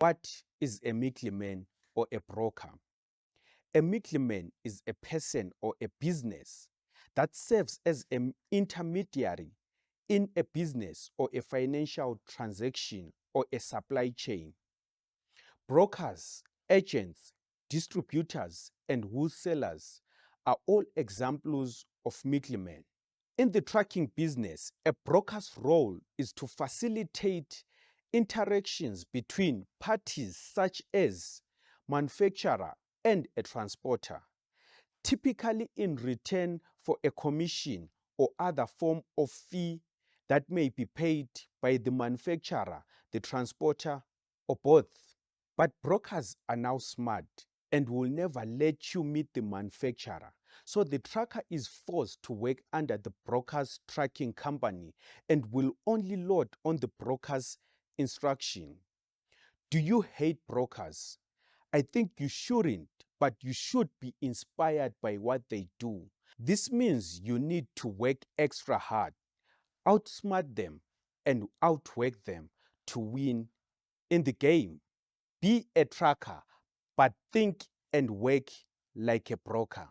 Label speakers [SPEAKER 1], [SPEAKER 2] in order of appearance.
[SPEAKER 1] What is a middleman or a broker? A middleman is a person or a business that serves as an intermediary in a business or a financial transaction or a supply chain. Brokers, agents, distributors, and wholesalers are all examples of middlemen. In the trucking business, a broker's role is to facilitate interactions between parties such as manufacturer and a transporter, typically in return for a commission or other form of fee that may be paid by the manufacturer, the transporter, or both. But brokers are now smart and will never let you meet the manufacturer. So the trucker is forced to work under the broker's trucking company and will only load on the broker's instruction. Do you hate brokers? I think you shouldn't, but you should be inspired by what they do. This means you need to work extra hard, outsmart them, and outwork them to win in the game. Be a trucker, but think and work like a broker.